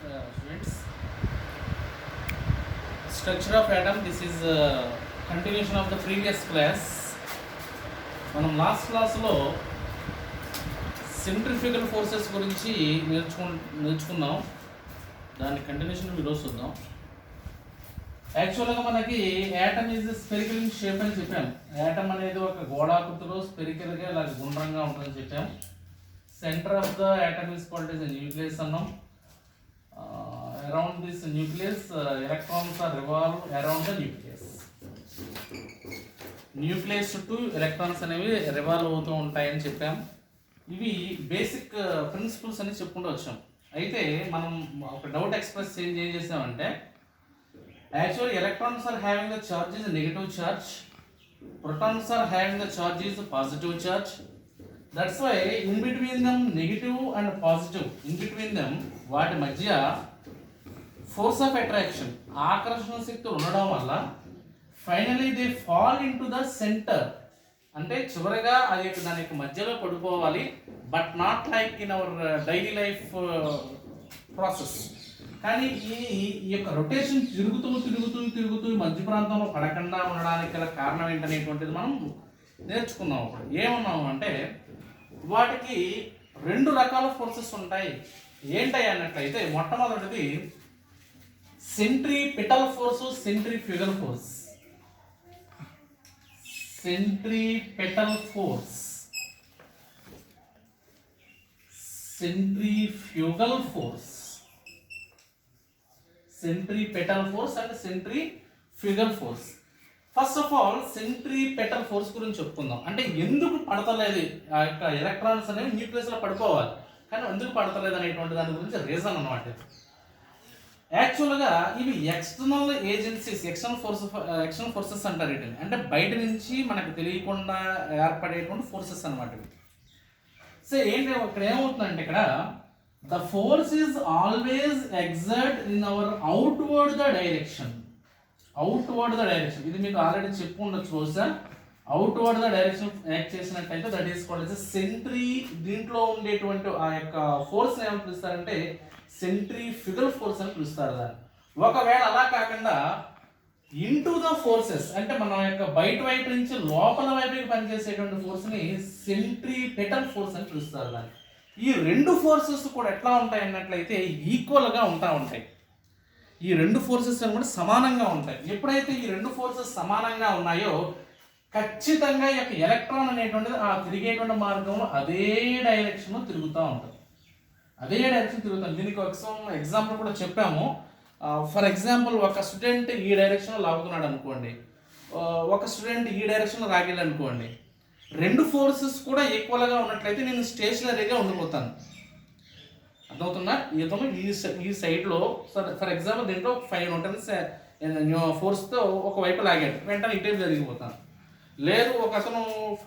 students. Structure of atom. This is continuation of the previous class. మనం last క్లాస్లో centrifugal forces గురించి నేర్చుకున్నాం. దాని కంటిన్యూషన్ ఈరోజు చూద్దాం. యాక్చువల్గా మనకి atom is spherical in shape అని చెప్పాం. యాటమ్ అనేది ఒక గోళాకృతిలో స్పెరికల్గా ఇలా గుండ్రంగా ఉంటుందని చెప్పాం. Centre of the atom is called as nucleus అన్నాం. Around this nucleus electrons are revolve around the nucleus. Nucleus చుట్టూ ఎలక్ట్రాన్స్ అనేవి రివాల్వ్ అవుతూ ఉంటాయని చెప్పాం. ఇవి బేసిక్ ప్రిన్సిపల్స్ అని చెప్పుకుంటూ వచ్చాం. అయితే మనం ఒక డౌట్ ఎక్స్ప్రెస్ ఏం చేసామంటే, actually electrons are having the charge is negative charge, protons are having the charge is positive charge. That's why in between them negative and positive, in between them వాటి మధ్య ఫోర్స్ ఆఫ్ అట్రాక్షన్ ఆకర్షణ శక్తి ఉండడం వల్ల finally they fall into the centre. అంటే చివరిగా అది దాని యొక్క మధ్యలో పడిపోవాలి, but not like in our daily life process. కానీ ఈ యొక్క రొటేషన్ తిరుగుతూ మధ్య ప్రాంతంలో పడకుండా ఉండడానికి గల కారణం ఏంటనేటువంటిది మనం నేర్చుకున్నాం. అప్పుడు ఏమన్నాము అంటే, వాటికి రెండు రకాల ఫోర్సెస్ ఉంటాయి. ఏంటయ్యి అన్నట్లయితే, మొట్టమొదటిది centripetal force, centrifugal force. Centripetal force, centrifugal force, centripetal force and centrifugal force. First of all centripetal force గురించి చెప్పుకుందాం. అంటే ఎందుకు పడతలేదు ఆ యొక్క ఎలక్ట్రాన్స్ అనేవి న్యూక్లియస్ లో పడిపోవాలి, కానీ ఎందుకు పడతలేదు అనేటువంటి దాని గురించి రీజన్ అన్నమాట. యాక్చువల్గా ఇవి ఎక్స్టర్నల్ ఏజెన్సీస్, ఎక్స్టర్నల్ ఫోర్సెస్ అంటారు వీటిని. అంటే బయట నుంచి మనకు తెలియకుండా ఏర్పడేటువంటి ఫోర్సెస్ అన్నమాట ఇవి. సో ఏంటి ఇక్కడ ఏమవుతుందంటే, ఇక్కడ the force is always exert in our outward the direction. Outward the direction ఇది మీకు ఆల్రెడీ చెప్పు ఉండొచ్చు బహుశా. అవుట్వర్డ్ ద డైరెక్షన్ యాక్ట్ చేసినట్టయితే that is called as centri. దీంట్లో ఉండేటువంటి ఆ యొక్క ఫోర్స్ ఏమని పిలుస్తారంటే సెంట్రిఫ్యూగల్ ఫోర్స్ అని పిలుస్తారు దాన్ని. ఒకవేళ అలా కాకుండా ఇంటూ ద ఫోర్సెస్, అంటే మన యొక్క బయట వైపు నుంచి లోపల వైపుకి పనిచేసేటువంటి ఫోర్స్ని సెంట్రిపెటల్ ఫోర్స్ అని పిలుస్తారు దాన్ని. ఈ రెండు ఫోర్సెస్ కూడా ఎట్లా ఉంటాయి అన్నట్లయితే ఈక్వల్గా ఉంటాయి. ఈ రెండు ఫోర్సెస్ కూడా సమానంగా ఉంటాయి. ఎప్పుడైతే ఈ రెండు ఫోర్సెస్ సమానంగా ఉన్నాయో ఖచ్చితంగా ఈ యొక్క ఎలక్ట్రాన్ అనేటువంటిది ఆ తిరిగేటువంటి మార్గంలో అదే డైరెక్షన్లో తిరుగుతూ ఉంటుంది. దీనికి ఒక ఎగ్జాంపుల్ కూడా చెప్పాము. ఫర్ ఎగ్జాంపుల్, ఒక స్టూడెంట్ ఈ డైరెక్షన్లో లాగుతున్నాడు అనుకోండి, ఒక స్టూడెంట్ ఈ డైరెక్షన్లో రాగేళ్ళు అనుకోండి. రెండు ఫోర్సెస్ కూడా ఈక్వల్గా ఉన్నట్లయితే నేను స్టేషనరీగా ఉండిపోతాను. అర్థమవుతుందా? ఇతను ఈ సైడ్లో ఫర్ ఎగ్జాంపుల్ దీంట్లో 5 న్యూటన్స్ ఫోర్స్తో ఒకవైపు లాగాడు, వెంటనే ఇటేపు జరిగిపోతాను. లేదు ఒక అతను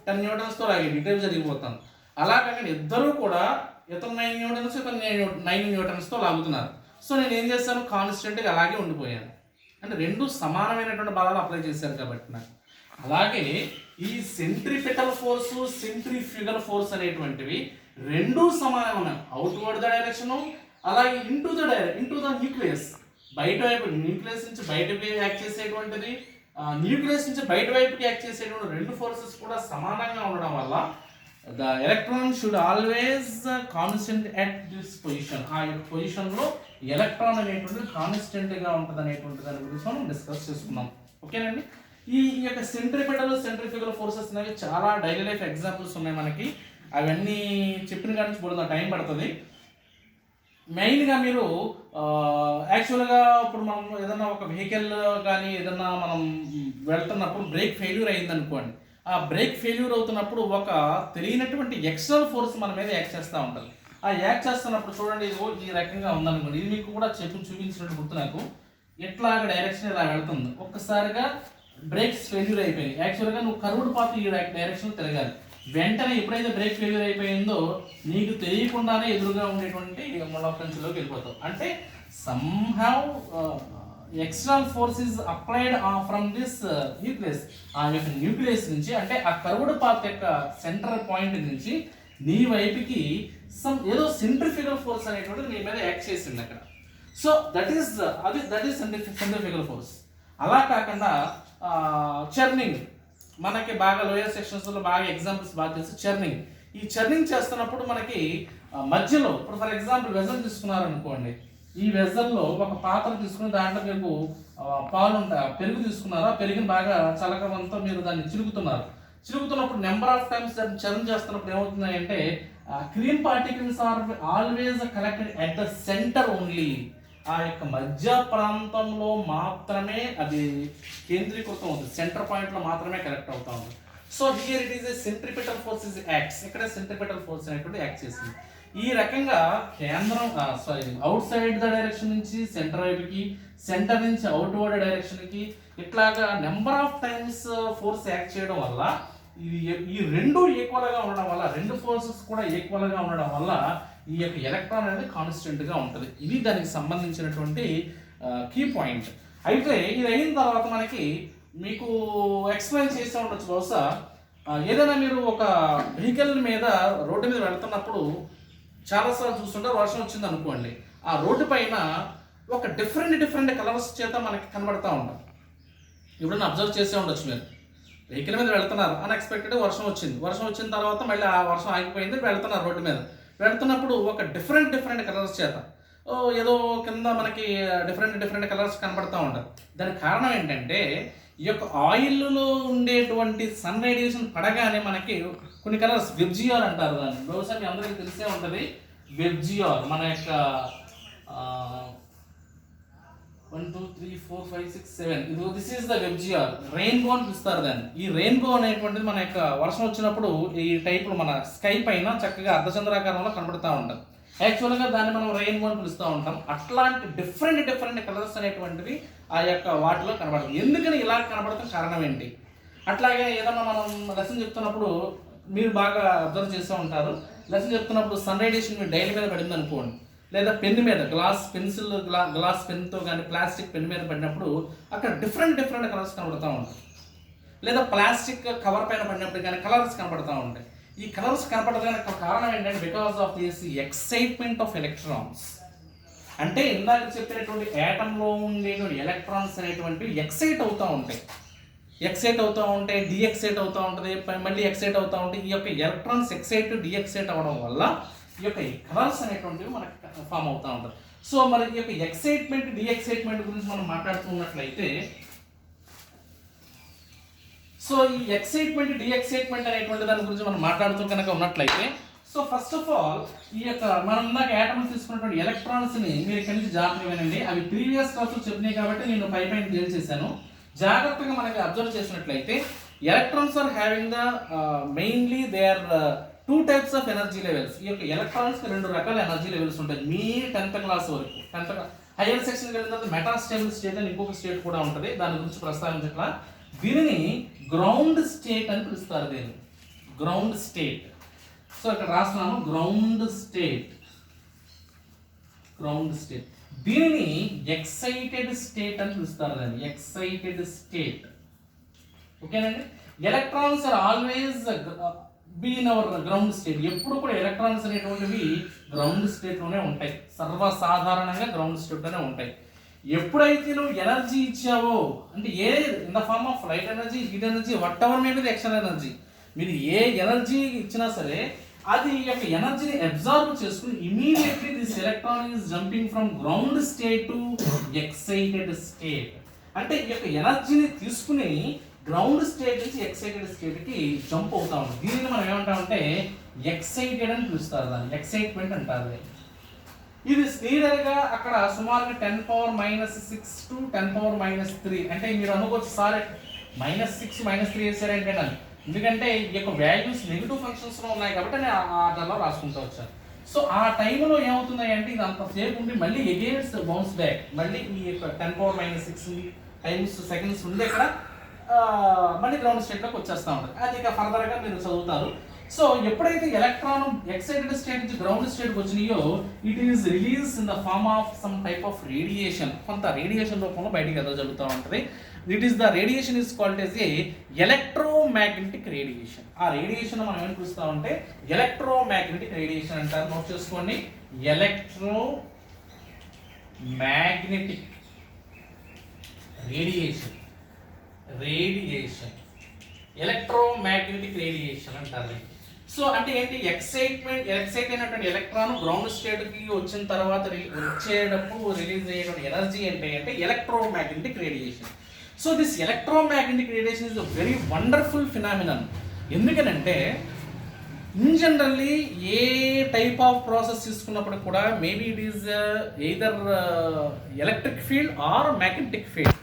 10 న్యూటన్స్తో లాగాడు, ఇటేపు జరిగిపోతాను. అలా కాకుండా ఇద్దరు కూడా ఇతను 9 న్యూటన్స్, ఇతను 9 న్యూటన్స్తో లాగుతున్నారు. సో నేను ఏం చేస్తాను, కాన్స్టెంట్గా అలాగే ఉండిపోయాను. అంటే రెండు సమానమైనటువంటి బలాలు అప్లై చేశారు కాబట్టి నాకు. అలాగే ఈ సెంట్రిపెటల్ ఫోర్సు, సెంట్రిఫ్యూగల్ ఫోర్స్ అనేటువంటివి రెండు సమానంగా ఉన్నాయి. అవుట్వర్డ్ ద డైరెక్షను, అలాగే ఇంటూ ద న్యూక్లియస్, బయట వైపు న్యూక్లియస్ నుంచి బయటకి యాక్ట్ చేసేటువంటిది, న్యూక్లియస్ నుంచి బయట వైపుకి యాక్ట్ చేసేటువంటి రెండు ఫోర్సెస్ కూడా సమానంగా ఉండడం వల్ల the electron should always constant at this position. ఆ యొక్క పొజిషన్లో ఎలక్ట్రాన్ అనేటువంటిది కాన్స్టెంట్గా ఉంటుంది అనేటువంటి దాని గురించి మనం డిస్కస్ చేసుకున్నాం. ఓకేనండి. ఈ యొక్క సెంట్రిపెటల్, సెంట్రిఫ్యూగల్ ఫోర్సెస్ అనేవి చాలా డైలీ లైఫ్ ఎగ్జాంపుల్స్ ఉన్నాయి మనకి. అవన్నీ చెప్పిన కాడి నుంచి కూడా టైం పడుతుంది. మెయిన్గా మీరు యాక్చువల్గా ఇప్పుడు మనం ఏదన్నా ఒక వెహికల్ కానీ ఏదన్నా మనం వెళ్తున్నప్పుడు బ్రేక్ ఫెయిల్యూర్ అయిందనుకోండి, ఆ బ్రేక్ ఫెయిల్యూర్ అవుతున్నప్పుడు ఒక తెలియనటువంటి ఎక్స్టర్నల్ ఫోర్స్ మన మీద యాక్ట్ చేస్తూ ఉంటుంది. ఆ యాక్ట్ చేస్తున్నప్పుడు చూడండి, ఇదిగో ఈ రకంగా ఉందనుకోండి. ఇది మీకు కూడా చూపించినట్టు గుర్తు నాకు. ఎట్లాగ డైరెక్షన్ ఇలా వెళ్తుంది, ఒక్కసారిగా బ్రేక్స్ ఫెయిల్యూర్ అయిపోయింది. యాక్చువల్గా నువ్వు కర్వ్డ్ పాత్ ఈ డైరెక్షన్లో తిరగాలి. వెంటనే ఎప్పుడైతే బ్రేక్ ఫెయిల్యూర్ అయిపోయిందో నీకు తెలియకుండానే ఎదురుగా ఉండేటువంటి మొలకంచులోకి వెళ్ళిపోతావు. అంటే somehow external force is applied from this nucleus. ఆ యొక్క న్యూక్లియస్ నుంచి, అంటే ఆ కర్వ్డ్ పాత్ యొక్క సెంటర్ పాయింట్ నుంచి నీ వైపుకి ఏదో సెంట్రిఫ్యూగల్ ఫోర్స్ అనేటువంటిది నీ మీద యాక్ట్ చేసింది అక్కడ. So that is centrifugal force. అలా కాకుండా చర్నింగ్, మనకి బాగా లోయర్ సెక్షన్స్లో బాగా ఎగ్జాంపుల్స్ బాగా తెలుసు. చర్నింగ్, ఈ చర్నింగ్ చేస్తున్నప్పుడు మనకి మధ్యలో, ఇప్పుడు ఫర్ ఎగ్జాంపుల్ వెజల్ తీసుకున్నారనుకోండి, ఈ వెజల్లో ఒక పాత్ర తీసుకుని దాంట్లో మీకు పాలు ఉంటాయి, పెరుగు తీసుకున్నారా, పెరుగుని బాగా చలకవంతో మీరు దాన్ని చిలుకుతున్నప్పుడు నెంబర్ ఆఫ్ టైమ్స్ దాన్ని చర్న్ చేస్తున్నప్పుడు ఏమవుతున్నాయంటే cream particles are always collected at the centre only. ఆ యొక్క మధ్య ప్రాంతంలో మాత్రమే అది కేంద్రీకృతం అవుతుంది, సెంటర్ పాయింట్లో మాత్రమే కలెక్ట్ అవుతా ఉంది. So here it is a centripetal force is acts. ఇక్కడ సెంట్రిపిటల్ ఫోర్స్ అనేటువంటి యాక్ట్ చేసింది. ఈ రకంగా కేంద్రం అవుట్ సైడ్ ద డైరెక్షన్ నుంచి సెంటర్ వైపుకి, సెంటర్ నుంచి అవుట్ వర్డ్ డైరెక్షన్కి, ఇట్లాగా number of times force act చేయడం వల్ల ఈ రెండు ఈక్వల్గా ఉండడం వల్ల, రెండు ఫోర్సెస్ కూడా ఈక్వల్గా ఉండడం వల్ల ఈ యొక్క ఎలక్ట్రాన్ అనేది కాన్స్టెంట్గా ఉంటుంది. ఇది దానికి సంబంధించినటువంటి కీ పాయింట్. అయితే ఇది అయిన తర్వాత మనకి మీకు ఎక్స్ప్లెయిన్ చేస్తూ ఉండొచ్చు. బహుశా ఏదైనా మీరు ఒక వెహికల్ మీద రోడ్డు మీద వెళ్తున్నప్పుడు చాలాసార్లు చూస్తుంటారు, వర్షం వచ్చింది అనుకోండి, ఆ రోడ్డు పైన ఒక డిఫరెంట్ కలర్స్ చేత మనకి కనబడతా ఉంటాం. ఇప్పుడు అబ్జర్వ్ చేసే ఉండొచ్చు, మీరు వెహికల్ మీద వెళ్తున్నారు, అన్ఎక్స్పెక్టెడ్ వర్షం వచ్చిన తర్వాత మళ్ళీ ఆ వర్షం ఆగిపోయింది, వెళ్తున్నారు రోడ్డు మీద, వెళ్తున్నప్పుడు ఒక డిఫరెంట్ కలర్స్ చేత ఏదో కింద మనకి డిఫరెంట్ కలర్స్ కనబడతా ఉంటారు. దానికి కారణం ఏంటంటే ఈ యొక్క ఆయిల్లో ఉండేటువంటి సన్ రేడియేషన్ పడగానే మనకి కొన్ని కలర్స్, వెబ్జిఆర్ అంటారు దాన్ని, బహుశా మీ అందరికీ తెలిసే ఉంటుంది. వెబ్జిఆర్ మన యొక్క 1 2 3 4 5 6 7 ఇది దిస్ ఈస్ ద వెబ్జిఆర్. రెయిన్బో అని పిలుస్తారు దాన్ని. ఈ రెయిన్బో అనేటువంటిది మన యొక్క వర్షం వచ్చినప్పుడు ఈ టైప్లో మన స్కై పైన చక్కగా అర్ధచంద్రాకారంలో కనబడుతూ ఉంటుంది. యాక్చువల్గా దాన్ని మనం రెయిన్బో అని పిలుస్తూ ఉంటాం. అట్లాంటి డిఫరెంట్ కలర్స్ అనేటువంటివి ఆ యొక్క వాటిలో కనబడుతుంది. ఎందుకని ఇలా కనబడతాం, కారణం ఏంటి? అట్లాగే ఏదన్నా మనం లెసన్ చెప్తున్నప్పుడు మీరు బాగా అబ్జర్వ్ చేస్తూ ఉంటారు, లెసన్ చెప్తున్నప్పుడు సన్ రేడియేషన్ మీ డైలీ మీద పడింది అనుకోండి, లేదా పెన్ మీద గ్లాస్ పెన్తో కానీ ప్లాస్టిక్ పెన్ మీద పడినప్పుడు అక్కడ డిఫరెంట్ కలర్స్ కనబడుతూ ఉంటాయి. లేదా ప్లాస్టిక్ కవర్ పైన పడినప్పుడు కానీ కలర్స్ కనబడుతూ ఉంటాయి. ఈ కలర్స్ కనపడడానికి కారణం ఏంటంటే because of this excitement of electrons. అంటే ఇందాక చెప్పినటువంటి యాటంలో ఉండేటువంటి ఎలక్ట్రాన్స్ అనేటువంటివి ఎక్సైట్ అవుతూ ఉంటాయి, డిఎక్సైట్ అవుతూ ఉంటుంది, మళ్ళీ ఎక్సైట్ అవుతూ ఉంటాయి. ఈ యొక్క ఎలక్ట్రాన్స్ డిఎక్సైట్ అవ్వడం వల్ల ఈ యొక్క కలర్స్ అనేటువంటివి మనకి ఫామ్ అవుతూ ఉంటాయి. సో మరి ఈ యొక్క ఎక్సైట్మెంట్ డిఎక్సైట్మెంట్ గురించి మనం మాట్లాడుతున్నట్లయితే, సో ఈ ఎక్సైట్మెంట్ డిఎక్సైట్మెంట్ అనేటువంటి దాని గురించి మనం మాట్లాడుతూ కనుక ఉన్నట్లయితే, సో ఫస్ట్ ఆఫ్ ఆల్ ఈ యొక్క మనం ఇందాక యాటమ్స్ తీసుకున్నటువంటి ఎలక్ట్రాన్స్ని మీరు ఇక్కడి నుంచి జాగ్రత్తగా వినండి. అవి ప్రీవియస్ క్లాస్లో చెప్పినాయి కాబట్టి నేను పైన చేశాను. జాగ్రత్తగా మనకి అబ్జర్వ్ చేసినట్లయితే electrons are having the mainly they are 2 types of energy levels. ఈ యొక్క ఎలక్ట్రాన్స్కి 2 రకాల ఎనర్జీ లెవెల్స్ ఉంటాయి. మీ 10th క్లాస్ వరకు, 10th హైయర్ సెక్షన్కి వెళ్ళిన తర్వాత మెటాస్టేబుల్ స్టేట్ అని ఇంకొక స్టేట్ కూడా ఉంటుంది, దాని గురించి ప్రస్తావించట్లా. దీనిని గ్రౌండ్ స్టేట్ అని పిలుస్తారు. దీన్ని గ్రౌండ్ స్టేట్. సో ఇక్కడ రాస్తున్నాను గ్రౌండ్ స్టేట్. దీనిని ఎక్సైటెడ్ స్టేట్ అని పిలుస్తారు. దాన్ని ఎక్సైటెడ్ స్టేట్. ఓకేనండి. Electrons are always be in our ground state. ఎప్పుడు కూడా ఎలక్ట్రాన్స్ అనేటువంటివి గ్రౌండ్ స్టేట్లోనే ఉంటాయి, సర్వసాధారణంగా గ్రౌండ్ స్టేట్లోనే ఉంటాయి. ఎప్పుడైతే నువ్వు ఎనర్జీ ఇచ్చావో, అంటే in the form of light energy, heat energy, whatever may be the external energy, మీరు ఏ ఎనర్జీ ఇచ్చినా సరే అది ఈ యొక్క ఎనర్జీని అబ్జార్బ్ చేసుకుని immediately this electron is jumping from ground state to excited state. అంటే ఈ యొక్క ఎనర్జీని తీసుకుని గ్రౌండ్ స్టేట్ నుంచి ఎక్సైటెడ్ స్టేట్కి జంప్ అవుతా ఉంటుంది. దీనిని మనం ఏమంటామంటే ఎక్సైటెడ్ అని పిలుస్తారు. దాన్ని ఎక్సైట్మెంట్ అంటారు. ఇది స్పీడర్గా అక్కడ సుమారుగా 10⁻⁻6 to 10⁻⁻3. అంటే మీరు అనుకోవచ్చు సార్ -6 -3 వేసారు ఏంటంటే, ఎందుకంటే ఈ యొక్క వాల్యూస్ నెగిటివ్ ఫంక్షన్స్లో ఉన్నాయి కాబట్టి నేను ఆర్డర్లో రాసుకుంటూ వచ్చాను. సో ఆ టైంలో ఏమవుతుంది అంటే ఇది అంతసేపు ఉండి మళ్ళీ ఎగైన్స్ బౌన్స్ బ్యాక్, మళ్ళీ ఈ యొక్క 10⁻⁻6 టైమ్స్ సెకండ్స్ ఉండి ఇక్కడ మళ్ళీ గ్రౌండ్ స్టేట్లోకి వచ్చేస్తూ ఉంటుంది. అది ఇక ఫర్దర్గా మీరు చదువుతారు. సో ఎప్పుడైతే ఎలక్ట్రాన్ ఎక్సైటెడ్ స్టేట్ నుంచి గ్రౌండ్ స్టేట్కి వచ్చినాయో, it is release in the form of some type of radiation. కొంత రేడియేషన్ రూపంలో బయటికి ఎదో జరుగుతూ ఉంటుంది. It is the radiation is called as a electromagnetic radiation. ఆ రేడియేషన్ మనం ఏమని పిలుస్తామంటే ఎలక్ట్రోమాగ్నెటిక్ రేడియేషన్ అంటారు. నోట్ చేసుకోండి, electromagnetic magnetic radiation, electromagnetic radiation అంటారు. సో అంటే ఏంటి, ఎక్సైట్ అయినటువంటి ఎలక్ట్రాన్ గ్రౌండ్ స్టేట్కి వచ్చిన తర్వాత వచ్చేటప్పుడు రిలీజ్ అయ్యేటువంటి ఎనర్జీ ఏంటి అంటే electromagnetic radiation. So this electromagnetic radiation is a very wonderful phenomenon. ఎందుకనంటే in generally a type of process తీసుకున్నప్పుడు కూడా maybe it is either electric field or magnetic field.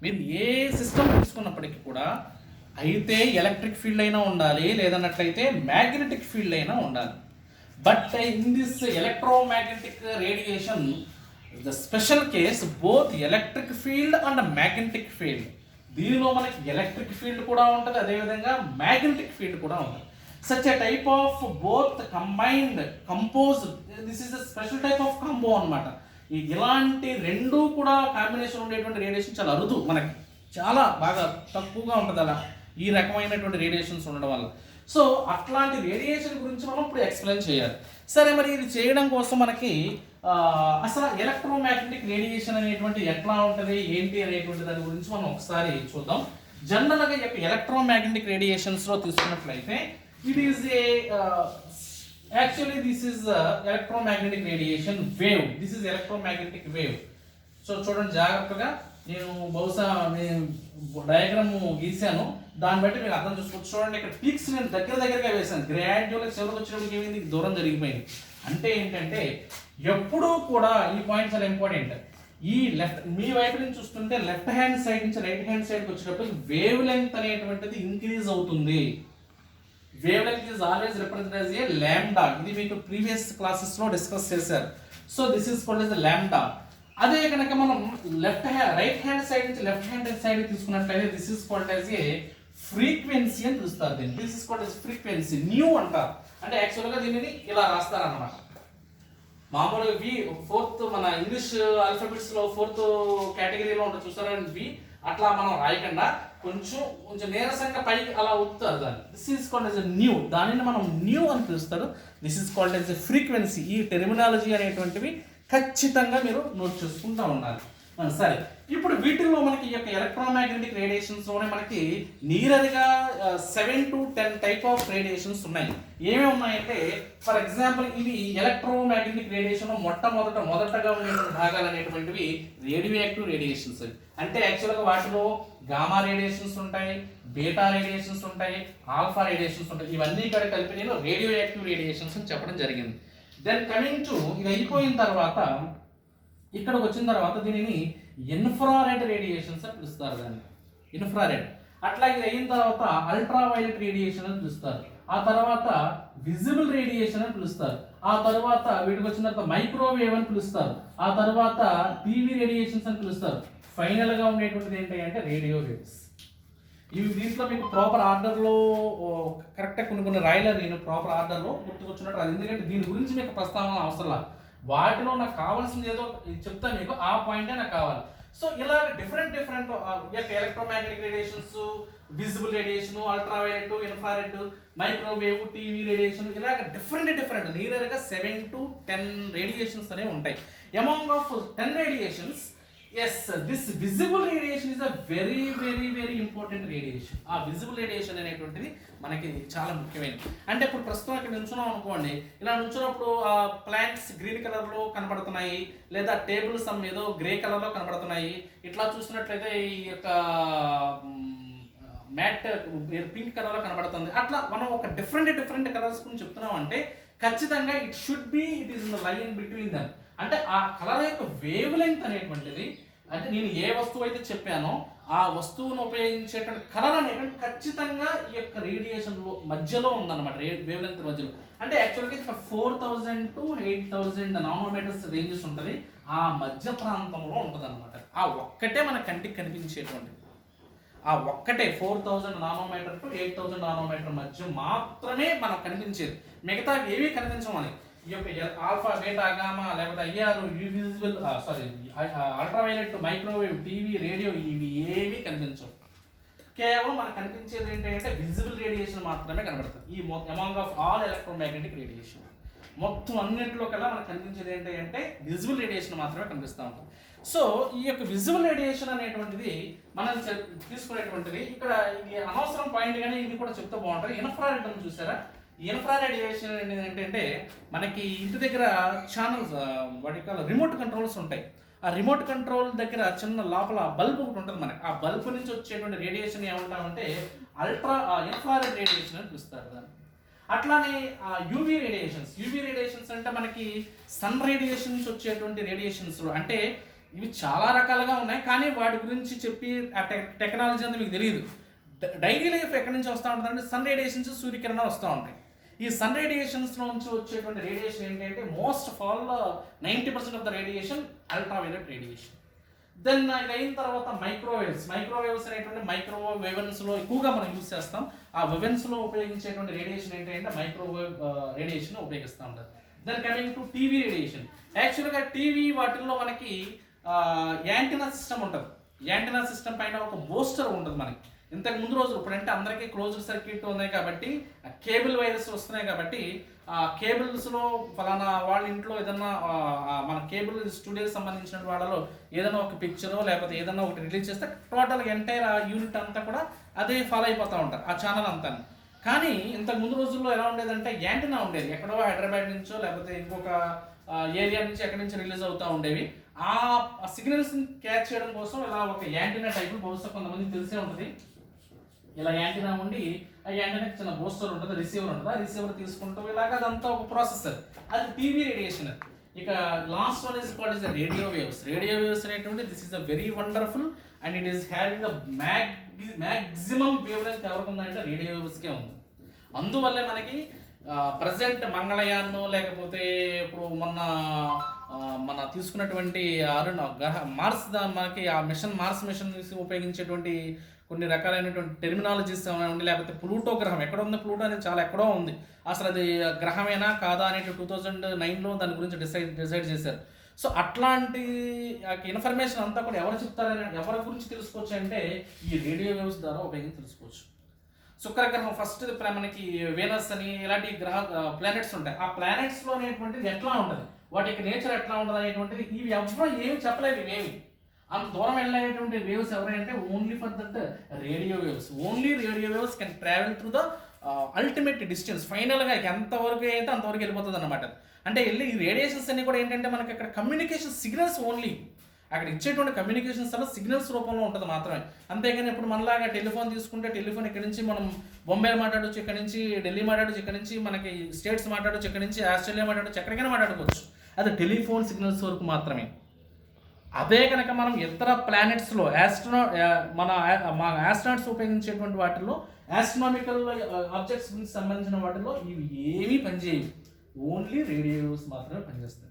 మీరు ఏ సిస్టమ్ తీసుకున్నప్పటికీ కూడా అయితే ఎలక్ట్రిక్ ఫీల్డ్ అయినా ఉండాలి, లేదన్నట్లయితే మ్యాగ్నెటిక్ ఫీల్డ్ అయినా ఉండాలి. But in this electromagnetic radiation the special case both electric field and magnetic field. దీనిలో మనకి ఎలక్ట్రిక్ ఫీల్డ్ కూడా ఉంటుంది, అదేవిధంగా మ్యాగ్నెటిక్ ఫీల్డ్ కూడా ఉంటుంది. Such a type of both combined compose, this is a special type of combo అనమాట. ఇలాంటి రెండు కూడా కాంబినేషన్ ఉండేటువంటి రేడియేషన్ చాలా అరుదు, మనకి చాలా బాగా తక్కువగా ఉంటుంది అలా ఈ రకమైనటువంటి రేడియేషన్స్ ఉండడం వల్ల. సో అట్లాంటి రేడియేషన్ గురించి మనం ఇప్పుడు ఎక్స్ప్లెయిన్ చేయాలి. సరే, మరి ఇది చేయడం కోసం మనకి అసలు ఎలక్ట్రోమాగ్నెటిక్ రేడియేషన్ అనేటువంటి ఎట్లా ఉంటుంది ఏంటి అనేటువంటి దాని గురించి మనం ఒకసారి చూద్దాం. జనరల్గా ఎలక్ట్రోమాగ్నెటిక్ రేడియేషన్స్లో తీసుకున్నట్లయితే it is a actually this is electromagnetic radiation wave. This is electromagnetic wave. So చూడండి జాగ్రత్తగా, నేను బహుశా నేను డయాగ్రామ్ గీసాను, దాన్ని బట్టి మీరు అర్థం చేసుకోవచ్చు. చూడండి, ఇక్కడ పీక్స్ నేను దగ్గరగా వేసాను, గ్రాడ్యువల్గా చివరికి వచ్చినప్పుడు ఏమైంది, దూరం జరిగిపోయింది. అంటే ఏంటంటే ఎప్పుడూ కూడా ఈ పాయింట్ చాలా ఇంపార్టెంట్. ఈ లెఫ్ట్ మీ వైపు నుంచి చూస్తుంటే లెఫ్ట్ హ్యాండ్ సైడ్ నుంచి రైట్ హ్యాండ్ సైడ్కి వచ్చేటప్పుడు వేవ్ లెంగ్త్ అనేటువంటిది ఇంక్రీజ్ అవుతుంది. Wave length is always represented as A lambda. ఇది మీకు ప్రీవియస్ క్లాసెస్లో డిస్కస్ చేశారు. So this is called as lambda. అదే కనుక మనం రైట్ హ్యాండ్ సైడ్ నుంచి లెఫ్ట్ హ్యాండ్ సైడ్ తీసుకున్నట్లయితే this is called as a frequency అని పిలుస్తారు దీన్ని. This is called as frequency, new అంటారు. అంటే యాక్చువల్గా దీనిని ఇలా రాస్తారన్నమాట. మామూలుగా వి ఫోర్త్ మన ఇంగ్లీష్ ఆల్ఫాబెట్స్ లో ఫోర్త్ కేటగిరీలో ఉంటుంది చూస్తారా వి, అట్లా మనం రాయకుండా కొంచెం నీరసంగా పైకి అలా ఒత్తుతారు దాన్ని. This is called as new, దానిని మనం న్యూ అని పిలుస్తారు. This is called as frequency. ఈ టెర్మినాలజీ అనేటువంటివి ఖచ్చితంగా మీరు నోట్ చేసుకుంటూ ఉండాలి. సరే, ఇప్పుడు వీటిల్లో మనకి ఈ యొక్క ఎలక్ట్రోమాగ్నెటిక్ రేడియేషన్స్లోనే మనకి నియర్గా 7 to 10 టైప్ ఆఫ్ రేడియేషన్స్ ఉన్నాయి. ఏమేమి ఉన్నాయంటే ఫర్ ఎగ్జాంపుల్ ఇవి ఎలక్ట్రోమాగ్నెటిక్ రేడియేషన్ మొదటగా ఉండేటువంటి భాగాలు అనేటువంటివి రేడియో యాక్టివ్ రేడియేషన్స్. అంటే యాక్చువల్గా వాటిలో గామా రేడియేషన్స్ ఉంటాయి, బీటా రేడియేషన్స్ ఉంటాయి, ఆల్ఫా రేడియేషన్స్ ఉంటాయి. ఇవన్నీ ఇక్కడ కలిపి నేను రేడియో యాక్టివ్ రేడియేషన్స్ అని చెప్పడం జరిగింది. దెన్ కమింగ్ టు ఇది అయిపోయిన తర్వాత ఇక్కడికి వచ్చిన తర్వాత దీనిని ఇన్ఫ్రారెడ్ రేడియేషన్స్ అని పిలుస్తారు. దాన్ని ఇన్ఫ్రారెడ్. అట్లా ఇది అయిన తర్వాత అల్ట్రావైలెట్ రేడియేషన్ అని పిలుస్తారు. ఆ తర్వాత విజిబుల్ రేడియేషన్ అని పిలుస్తారు. ఆ తర్వాత వీటికి వచ్చిన తర్వాత మైక్రోవేవ్ అని పిలుస్తారు. ఆ తర్వాత టీవీ రేడియేషన్స్ అని పిలుస్తారు. ఫైనల్ గా ఉండేటువంటిది ఏంటి అంటే రేడియో వేవ్స్. ఇవి దీంట్లో మీకు ప్రాపర్ ఆర్డర్లో కరెక్ట్గా కొన్ని రాయలేరు, నేను ప్రాపర్ ఆర్డర్లో గుర్తుకొచ్చినట్టు అది. ఎందుకంటే దీని గురించి మీకు ప్రస్తావన అవసరం లేదు. వాటిలో నాకు కావాల్సింది ఏదో చెప్తాను మీకు, ఆ పాయింటే నాకు కావాలి. సో ఇలా different electromagnetic radiations, visible radiation, ultraviolet, infrared, microwave, TV radiation, ఇలాగ డిఫరెంట్ నియర్గా 7 to 10 రేడియేషన్స్ అనేవి ఉంటాయి. Among of 10 radiations, yes, this visible radiation is a very important radiation. ఆ విజిబుల్ రేడియేషన్ అనేటువంటిది మనకి చాలా ముఖ్యమైనది. అంటే ఇప్పుడు ప్రస్తుతం ఇక్కడ నుంచున్నాం అనుకోండి, ఇలా నుంచున్నప్పుడు ప్లాంట్స్ గ్రీన్ కలర్లో కనబడుతున్నాయి, లేదా టేబుల్స్ ఏదో గ్రే కలర్లో కనబడుతున్నాయి. ఇట్లా చూసినట్లయితే ఈ యొక్క మ్యాట్ పింక్ కలర్లో కనబడుతుంది. అట్లా మనం ఒక డిఫరెంట్ కలర్స్ గురించి చెప్తున్నాం అంటే ఖచ్చితంగా it is in the line between dum. అంటే ఆ కలర్ యొక్క వేవ్ లెంగ్త్ అనేటువంటిది, అంటే నేను ఏ వస్తువు అయితే చెప్పానో ఆ వస్తువును ఉపయోగించేటువంటి కలర్ అనేటువంటి ఖచ్చితంగా ఈ యొక్క రేడియేషన్లో మధ్యలో ఉందన్నమాట, వేవ్ లెంగ్త్ మధ్యలో. అంటే యాక్చువల్గా 4000 to 8000 నానోమీటర్స్ రేంజెస్ ఉంటుంది, ఆ మధ్య ప్రాంతంలో ఉంటుంది అనమాట. ఆ ఒక్కటే మన కంటికి కనిపించేటువంటిది, ఆ ఒక్కటే 4000 నానోమీటర్ టు 8000 నానోమీటర్ మధ్య మాత్రమే మనకు కనిపించేది. మిగతా ఏవి కనిపించమని ఈ యొక్క ఆల్ఫా, బీటా, గామా, లేకపోతే IR, UV visible, ultraviolet, microwave, TV, radio, ఇవి ఏవి కనిపించవు. కేవలం మనకు కనిపించేది ఏంటంటే విజిబుల్ రేడియేషన్ మాత్రమే కనబడుతుంది ఈ among of all electromagnetic radiation. మొత్తం అన్నింటిలో కల్లా మనకు కనిపించేది ఏంటి అంటే విజువల్ రేడియేషన్ మాత్రమే కనిపిస్తూ ఉంటుంది. సో ఈ యొక్క విజువల్ రేడియేషన్ అనేటువంటిది మనం తీసుకునేటువంటిది ఇక్కడ ఇది అనవసరం పాయింట్ కానీ ఇది కూడా చెప్తే బాగుంటుంది. ఇన్ఫ్రారెడ్ అని చూసారా? ఈ ఇన్ఫ్రారెడ్ రేడియేషన్ అనేది ఏంటంటే మనకి ఇంటి దగ్గర ఛానల్స్ వాటి రిమోట్ కంట్రోల్స్ ఉంటాయి. ఆ రిమోట్ కంట్రోల్ దగ్గర చిన్న లోపల బల్బ్ ఒకటి ఉంటుంది మనకి. ఆ బల్బ్ నుంచి వచ్చేటువంటి రేడియేషన్ ఏమంటామంటే ఇన్ఫ్రారెడ్ రేడియేషన్ అని పిలుస్తారు దాన్ని. అట్లానే యూవీ రేడియేషన్స్ అంటే మనకి సన్ రేడియేషన్ నుంచి వచ్చేటువంటి రేడియేషన్స్లో అంటే ఇవి చాలా రకాలుగా ఉన్నాయి, కానీ వాటి గురించి చెప్పి ఆ టెక్నాలజీ అంతా మీకు తెలియదు. డైలీ లైఫ్ ఎక్కడి నుంచి వస్తూ ఉంటుందంటే సన్ రేడియేషన్స్, సూర్యకిరణాలు వస్తూ ఉంటాయి. ఈ సన్ రేడియేషన్స్ నుంచి వచ్చేటువంటి రేడియేషన్ ఏంటంటే most of all 90% of the radiation ultraviolet radiation. Then ఇది అయిన తర్వాత మైక్రోవేవ్స్ అనేటువంటి మైక్రోవేవ్ వెవెన్స్లో ఎక్కువగా మనం యూజ్ చేస్తాం. ఆ వెవెన్స్లో ఉపయోగించేటువంటి రేడియేషన్ ఏంటంటే మైక్రోవేవ్ రేడియేషన్ ఉపయోగిస్తూ ఉంటారు. Then coming to TV radiation. యాక్చువల్గా టీవీ వాటిల్లో మనకి యాంటీనా సిస్టమ్ ఉంటుంది. యాంటీనా సిస్టమ్ పైన ఒక బూస్టర్ ఉంటుంది మనకి. ఇంతకు ముందు రోజులు ఇప్పుడంటే అందరికీ క్లోజ్డ్ సర్క్యూట్ ఉన్నాయి కాబట్టి కేబుల్ వైరస్ వస్తున్నాయి కాబట్టి ఆ కేబుల్స్లో ఫలానా వాళ్ళ ఇంట్లో ఏదన్నా మన కేబుల్ స్టూడియోకి సంబంధించిన వాళ్ళలో ఏదైనా ఒక పిక్చరో లేకపోతే ఏదైనా ఒకటి రిలీజ్ చేస్తే టోటల్ ఎంటైర్ ఆ యూనిట్ అంతా కూడా అదే ఫాలో అయిపోతూ ఉంటారు, ఆ ఛానల్ అంతా. కానీ ఇంతకు ముందు రోజుల్లో ఎలా ఉండేదంటే యాంటీనా ఉండేది, ఎక్కడో హైదరాబాద్ నుంచో లేకపోతే ఇంకొక ఏరియా నుంచి ఎక్కడి నుంచి రిలీజ్ అవుతూ ఉండేవి. ఆ సిగ్నల్స్ని క్యాచ్ చేయడం కోసం ఇలా ఒక యాంటీనా టైప్, బహుశా కొంతమందికి తెలిసే ఉంటుంది. ఇలా యాంటీనా ఉండి ఆ యాంటీనాకి చిన్న బూస్టర్ ఉంటుంది, రిసీవర్ ఉంటుంది. ఆ రిసీవర్ తీసుకుంటూ ఇలాగ అదంతా ఒక ప్రాసెసర్. అది టీవీ రేడియేషన్. ఇక last one is called is the radio waves అనేటువంటి this is the very wonderful and it is having the maximum wavelength ఎవరికి ఉందంటే రేడియో వేవ్స్కే ఉంది. అందువల్లే మనకి ప్రజెంట్ మంగళయాన్ లేకపోతే ఇప్పుడు మన తీసుకున్నటువంటి మార్స్ మనకి ఆ మార్స్ మిషన్ ఉపయోగించేటువంటి కొన్ని రకాలైనటువంటి టెర్మినాలజీస్ ఉండి, లేకపోతే ప్లూటో గ్రహం ఎక్కడ ఉంది, ప్లూటో అనేది చాలా ఎక్కడో ఉంది, అసలు అది గ్రహమేనా కాదా అనేది 2009లో దాని గురించి డిసైడ్ చేశారు. సో అట్లాంటి ఇన్ఫర్మేషన్ అంతా కూడా ఎవరు చెప్తారని ఎవరి గురించి తెలుసుకోవచ్చు అంటే ఈ రేడియో వేవ్స్ ద్వారా ఉపయోగించి తెలుసుకోవచ్చు. శుక్రగ్రహం ఫస్ట్ మనకి వీనస్ అని ఇలాంటి ప్లానెట్స్ ఉంటాయి. ఆ ప్లానెట్స్లో అనేటువంటిది ఎట్లా ఉంటుంది, వాటికి నేచర్ ఎట్లా ఉంటుంది అనేటువంటిది ఇవి ఎవరు ఏమి చెప్పలేదు. ఇవేమి అంత దూరం వెళ్ళేటువంటి వేవ్స్ ఎవరంటే only for that radio waves. Only radio waves can travel through the ultimate distance. ఫైనల్గా ఎంతవరకు అయితే అంతవరకు వెళ్ళిపోతుంది అన్నమాట. అంటే వెళ్ళి ఈ రేడియేషన్స్ అన్ని కూడా ఏంటంటే మనకి అక్కడ కమ్యూనికేషన్ సిగ్నల్స్ ఓన్లీ అక్కడ ఇచ్చేటువంటి కమ్యూనికేషన్స్ అలా సిగ్నల్స్ రూపంలో ఉంటుంది మాత్రమే. అంతేగాని ఇప్పుడు మనలాగా టెలిఫోన్ తీసుకుంటే టెలిఫోన్ ఇక్కడ నుంచి మనం బొంబాయి మాట్లాడవచ్చు, ఇక్కడ నుంచి ఢిల్లీ మాట్లాడవచ్చు, ఇక్కడ నుంచి మనకి స్టేట్స్ మాట్లాడవచ్చు, ఇక్కడ నుంచి ఆస్ట్రేలియా మాట్లాడవచ్చు, ఎక్కడికైనా మాట్లాడుకోవచ్చు. అది టెలిఫోన్ సిగ్నల్స్ వరకు మాత్రమే. అదే కనుక మనం ఇతర ప్లానెట్స్లో మన ఆస్ట్రోనాట్స్ ఉపయోగించేటువంటి వాటిల్లో ఆస్ట్రోనామికల్ ఆబ్జెక్ట్స్ గురించి సంబంధించిన వాటిల్లో ఇవి ఏమీ పనిచేయవు, ఓన్లీ రేడియో వేవ్స్ మాత్రమే పనిచేస్తాయి.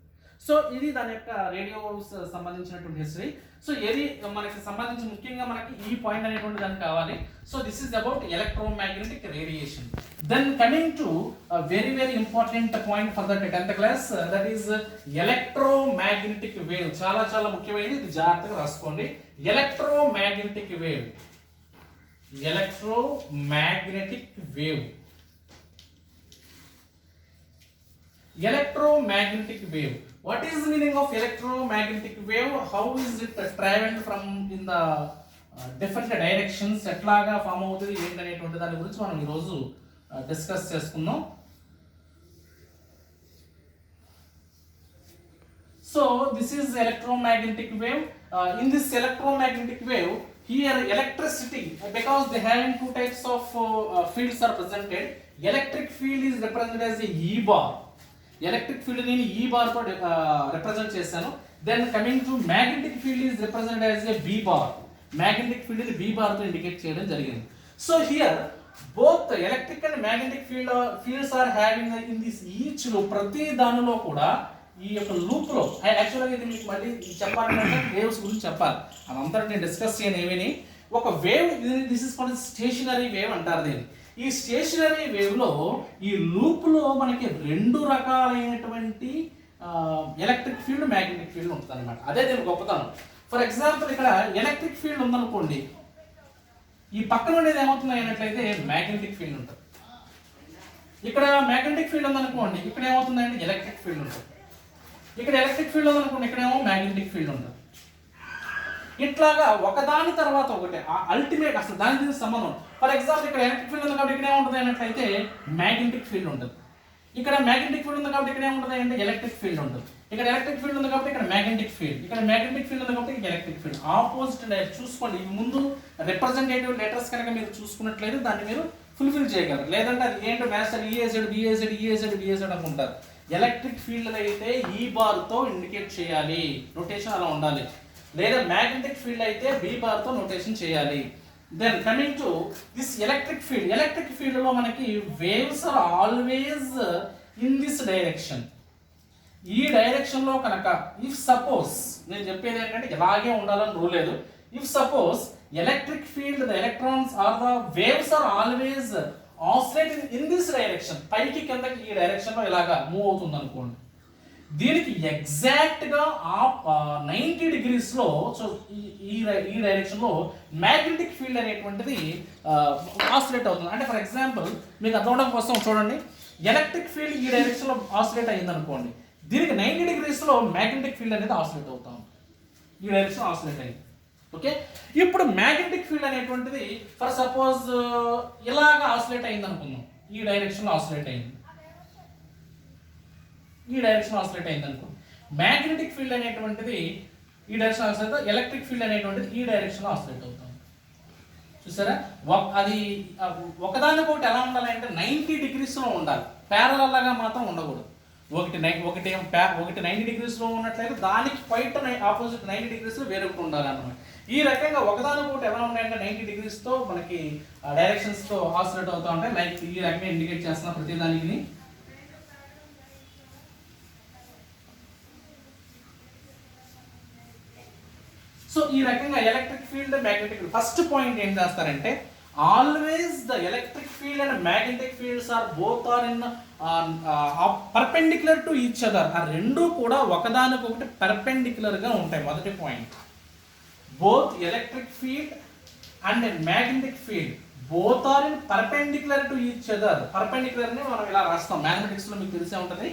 సో ఇది దాని యొక్క రేడియో వేవ్స్ సంబంధించినటువంటి హిస్టరీ. సో ఏది మనకి సంబంధించి ముఖ్యంగా మనకి ఈ పాయింట్ అనేటువంటి దానికి కావాలి. So this is about electromagnetic radiation. Then coming to very very important point for that 10th class, that is electromagnetic wave. చాలా చాలా ముఖ్యమైనది, ఇది జాగ్రత్తగా రాసుకోండి. Electromagnetic wave. Electromagnetic wave. What is the meaning of electromagnetic wave? How is it traveled from in the different directions? ఎట్లాగా form అవుతుంది ఏంటనేటువంటి దాని గురించి మనం ఈరోజు డిస్కస్ చేసుకుందాం. So this is electromagnetic wave. In this electromagnetic wave, here electricity, because they having two types of fields are presented. Electric field is represented as a E bar. Electric field నేను ఈ bar తో represent చేశాను. Then coming to magnetic field is represented as a B bar. Magnetic field ని B bar తో indicate చేయడం జరిగింది. So here both electric and magnetic fields are having in this each లో ప్రతి దానిలో కూడా ఈ యొక్క లూప్ లో యాక్చువల్గా ఇది మీకు మళ్ళీ చెప్పాలంటే వేవ్స్ గురించి చెప్పాలి, అదంతా నేను డిస్కస్ చేయను ఏమని. ఒక wave this is called stationery wave అంటారు దీన్ని. ఈ స్టేషనరీ వేవ్లో ఈ లూప్లో మనకి రెండు రకాలైనటువంటి ఎలక్ట్రిక్ ఫీల్డ్ మ్యాగ్నెటిక్ ఫీల్డ్ ఉంటుంది అనమాట. అదే దీని గొప్పతనం. ఫర్ ఎగ్జాంపుల్ ఇక్కడ ఎలక్ట్రిక్ ఫీల్డ్ ఉందనుకోండి, ఈ పక్కన ఉండేది ఏమవుతుంది అయినట్లయితే మ్యాగ్నెటిక్ ఫీల్డ్ ఉంటుంది. ఇక్కడ మ్యాగ్నెటిక్ ఫీల్డ్ ఉందనుకోండి, ఇక్కడ ఏమవుతుందండి ఎలక్ట్రిక్ ఫీల్డ్ ఉంటుంది. ఇక్కడ ఎలక్ట్రిక్ ఫీల్డ్ ఉందనుకోండి, ఇక్కడేమో మ్యాగ్నెటిక్ ఫీల్డ్ ఉంటుంది. ఇట్లాగా ఒకదాని తర్వాత ఒకటి అల్టిమేట్ అసలు దానికి దీనికి సంబంధం. ఫర్ ఎగ్జాంపుల్ ఇక్కడ ఎలక్ట్రిక్ ఫీల్డ్ ఉంది కాబట్టి ఇక్కడ ఏముంటుంది అన్నట్లయితే మ్యాగ్నెటిక్ ఫీల్డ్ ఉంటుంది. ఇక్కడ మ్యాగ్నెటిక్ ఫీల్డ్ ఉంది కాబట్టి ఇక్కడ ఏముంటుంది అంటే ఎలక్ట్రిక్ ఫీల్డ్ ఉంటుంది. ఇక్కడ ఎలక్ట్రిక్ ఫీల్డ్ ఉంది కాబట్టి ఇక్కడ మ్యాగ్నెటిక్ ఫీల్డ్, ఇక్కడ మ్యాగ్నెటిక్ ఫీల్డ్ ఉంది కాబట్టి ఇక్కడ ఎలక్ట్రిక్ ఫీల్డ్. ఆపోజిట్ డైరెక్ట్ చూసుకోండి. ఇవి ముందు రిప్రజెంటేటివ్ లెటర్స్ కనుక మీరు చూసుకున్నట్లయితే దాన్ని మీరు ఫుల్ఫిల్ చేయగలరు. లేదంటే అది ఏంటో మాస్టర్ ఈఏజెడ్ బిఏజెడ్ ఈఏజెడ్ బిఏజెడ్ అనుకుంటారు. ఎలక్ట్రిక్ ఫీల్డ్ అయితే ఈ బార్తో ఇండికేట్ చేయాలి, నోటేషన్ అలా ఉండాలి. లేదా మ్యాగ్నెటిక్ ఫీల్డ్ అయితే బి బార్తో నోటేషన్ చేయాలి. Then coming to this electric field. Electric field లో మనకి waves are always in this direction. ఈ డైరెక్షన్ లో కనుక ఇఫ్ సపోజ్, నేను చెప్పేది ఏంటంటే ఇలాగే ఉండాలని రూల్ లేదు. If suppose electric field the electrons are the waves are always oscillating in this direction, పైకి కిందకి ఈ డైరెక్షన్ లో ఇలాగా మూవ్ అవుతుంది అనుకోండి, దీనికి ఎగ్జాక్ట్ గా 90 degrees లో, సో ఈ డైరెక్షన్ లో మ్యాగ్నెటిక్ ఫీల్డ్ అనేటువంటిది ఆసిలేట్ అవుతుంది. అంటే ఫర్ ఎగ్జాంపుల్ మీకు అర్థం అవడం కోసం చూడండి, ఎలక్ట్రిక్ ఫీల్డ్ ఈ డైరెక్షన్ లో ఆసిలేట్ అయింది అనుకోండి, దీనికి 90 degrees లో మ్యాగ్నెటిక్ ఫీల్డ్ అనేది ఆసిలేట్ అవుతాం, ఈ డైరెక్షన్ ఆసిలేట్ అయింది. ఓకే, ఇప్పుడు మ్యాగ్నెటిక్ ఫీల్డ్ అనేటువంటిది ఫర్ సపోజ్ ఇలాగా ఆసిలేట్ అయింది అనుకుందాం, ఈ డైరెక్షన్ లో ఆసిలేట్ అయింది, ఈ డైరెక్షన్ ఆసిలేట్ అయింది అనుకో. మ్యాగ్నెటిక్ ఫీల్డ్ అనేటువంటిది ఈ డైరెక్షన్ ఆసిలేట్, ఎలక్ట్రిక్ ఫీల్డ్ అనేటువంటిది ఈ డైరెక్షన్ లో ఆసిలేట్ అవుతాం. చూసారా, అది ఒకదానికొకటి ఎలా ఉండాలి అంటే 90 degrees లో ఉండాలి, ప్యారలల్ లాగా మాత్రం ఉండకూడదు. ఒకటి 90 degrees లో ఉన్నట్లయితే దానికి క్వైట్ ఆపోజిట్ 90 degrees లో వేరొకటి ఉండాలి అన్నమాట. ఈ రకంగా ఒకదానికొకటి ఎలా ఉన్నాయంటే 90 degrees తో మనకి డైరెక్షన్స్ తో ఆసిలేట్ అవుతా ఉంటాయి. లైక్ ఈ రకంగా ఇండికేట్ చేస్తున్న ప్రతి దానికి. సో ఈ రకంగా electric field magnetic field. First point ఏం చేస్తారంటే always the electric field and magnetic fields are both are in perpendicular to each other. ఆ రెండు కూడా ఒకదానికొకటి పర్పెండిక్యులర్ గా ఉంటాయి. మొదటి point, both electric field and magnetic field both are in perpendicular to each other. Perpendicular ని మనం ఇలా రాస్తాం, మ్యాథమెటిక్స్ లో మీకు తెలిసే ఉంటుంది.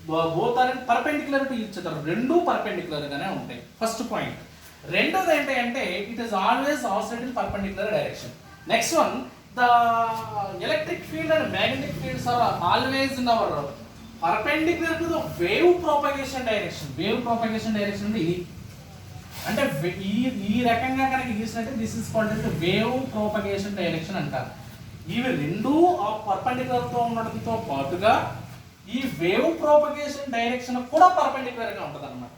Both are in perpendicular to each other, రెండు పర్పెండిక్యులర్ గానే ఉంటాయి. First point. రెండోది ఏంటంటే it is always oscillate in perpendicular direction. Next one, the electric field and magnetic fields are always in our perpendicular to the wave propagation direction. Wave propagation direction అంటే ఇది, అంటే ఈ రకంగా కనుక గీసినట్టే this is called wave propagation direction అంటారు. ఇవి రెండు పర్పెండిక్యులర్ తో ఉండడంతో పాటుగా ఈ వేవ్ ప్రొపగేషన్ డైరెక్షన్ కూడా పర్పెండిక్యులర్ గా ఉంటుంది అన్నమాట.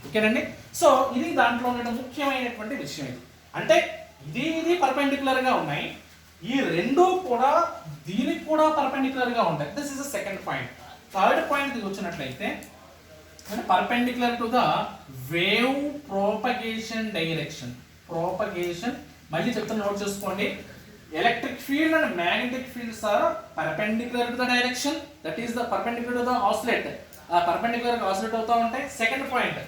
ఓకేనండి. సో ఇది దాంట్లో ఉన్న ముఖ్యమైనటువంటి విషయం. ఇది అంటే ఇది పర్పెండిక్యులర్ గా ఉన్నాయి, ఈ రెండు కూడా దీనికి కూడా పర్పెండిక్యులర్ గా ఉంటాయి. This is the second point. Third point ఇది వచ్చినట్లయితే perpendicular to the wave propagation direction. Propagation మళ్ళీ చెప్తున్నా, నోట్ చేసుకోండి. Electric field and magnetic fields are perpendicular to the direction, that is the perpendicular to the oscillate. Perpendicular గా oscillate అవుతూ ఉంటాయి. Second point,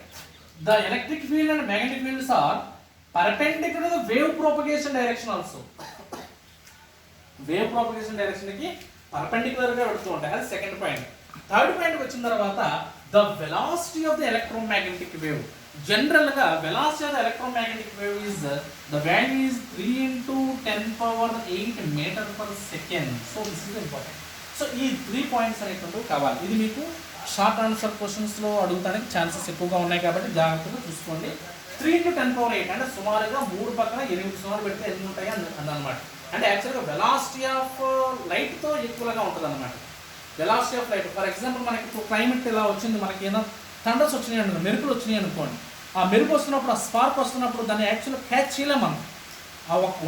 the electric field and magnetic fields are perpendicular to the wave propagation direction also. Wave propagation direction కి perpendicular గా వెళ్తూ ఉంటాయి. అది second point. Third point వచ్చిన తర్వాత the velocity of the electromagnetic wave. General గా velocity of the electromagnetic wave is the value is 3 × 10⁸ metre per second. So this is important. So ఈ 3 points అనేటువంటివి కావాలి. ఇది మీకు షార్ట్ ఆన్సర్ క్వశ్చన్స్ లో అడుగుతానికి chances ఎక్కువగా ఉన్నాయి కాబట్టి జాగ్రత్తగా చూసుకోండి. 3 × 10⁸ అంటే సుమారుగా 3 పక్కన 8 సుమారు పెడితే ఎన్ని ఉంటాయి అన్నమాట. అంటే యాక్చువల్గా వెలాసిటీ ఆఫ్ లైట్ తో ఈక్వల్గా ఉంటుంది అన్నమాట. Velocity of light, for example మనకి ఇప్పుడు క్లైమేట్ ఇలా వచ్చింది, మనకి ఏదో థండర్స్ వచ్చినాయి అనుకోండి, మెరుపులు వచ్చినాయి అనుకోండి, ఆ మెరుపు వస్తున్నప్పుడు, ఆ స్పార్క్ వస్తున్నప్పుడు దాన్ని యాక్చువల్గా క్యాచ్ చేయలేం మనం.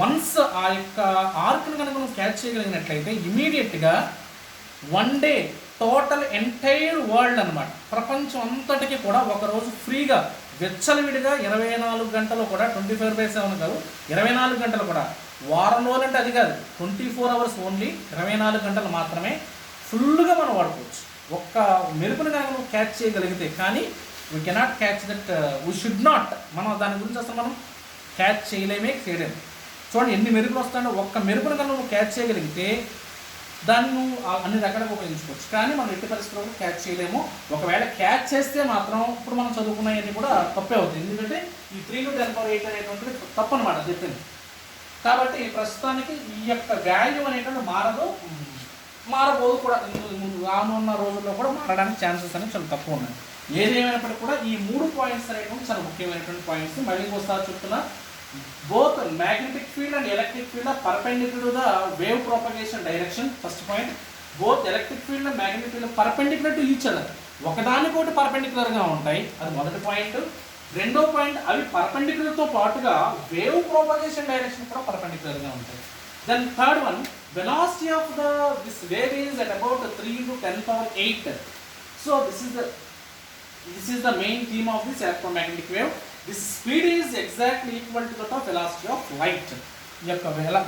వన్స్ ఆ యొక్క ఆర్క్ని కనుక మనం క్యాచ్ చేయగలిగినట్లయితే ఇమీడియట్గా 1 డే టోటల్ ఎంటైర్ వరల్డ్ అనమాట, ప్రపంచం అంతటికి కూడా ఒకరోజు ఫ్రీగా వెచ్చలవిడిగా 24 గంటలు కూడా 24/7 కాదు, 24 గంటలు కూడా, వారం రోజులు అంటే అది కాదు, 24 hours ఓన్లీ, 24 గంటలు మాత్రమే ఫుల్గా మనం వాడుకోవచ్చు. ఒక్క మెరుపుని కనుక నువ్వు క్యాచ్ చేయగలిగితే. కానీ we cannot catch that, we should not, మనం దాని గురించి అసలు మనం క్యాచ్ చేయలేము. చూడండి ఎన్ని మెరుపులు వస్తాయో, ఒక్క మెరుపుని కనుక నువ్వు క్యాచ్ చేయగలిగితే దాన్ని నువ్వు అన్ని రకాలుగా ఉపయోగించుకోవచ్చు. కానీ మనం ఎట్టి పరిస్థితుల్లో కూడా క్యాచ్ చేయలేము. ఒకవేళ క్యాచ్ చేస్తే మాత్రం ఇప్పుడు మనం చదువుకున్నవన్నీ కూడా తప్పే అవుతుంది. ఎందుకంటే ఈ 3 టు 10 పవర్ 8 అనేటువంటిది తప్పు అనమాట చెప్పింది. కాబట్టి ప్రస్తుతానికి ఈ యొక్క వాల్యూ అనేటువంటి మారబోదు కూడా. రానున్న రోజుల్లో కూడా మారడానికి ఛాన్సెస్ అనేవి చాలా తక్కువ ఉన్నాయి. ఏదేమైనప్పటికీ కూడా ఈ 3 పాయింట్స్ అనేటువంటి చాలా ముఖ్యమైనటువంటి పాయింట్స్. మళ్ళీ ఒకసారి చెప్తున్నా, both magnetic field and electric field are perpendicular to the wave propagation direction. First point, both electric field and magnetic field are perpendicular to each other. ఒకదానికొకటి పర్పెండిక్యులర్ గా ఉంటాయి, అది మొదటి పాయింట్. రెండో పాయింట్, అవి పర్పెండిక్యులర్ తో పాటుగా వేవ్ ప్రోపగేషన్ డైరెక్షన్ కూడా పర్పెండిక్యులర్ గా ఉంటాయి. Then third one, velocity of this wave is at about 3 to 10 power 8. సో this is the main theme of this electromagnetic wave. This speed is exactly equal to the velocity of light.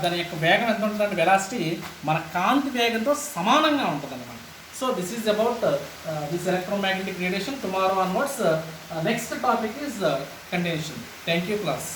దాని యొక్క వేగం ఎంత ఉంటుందంటే velocity మన కాంతి వేగంతో సమానంగా ఉంటుంది అన్నమాట. So this is about this electromagnetic radiation. Tomorrow onwards next topic is condensation. Thank you class.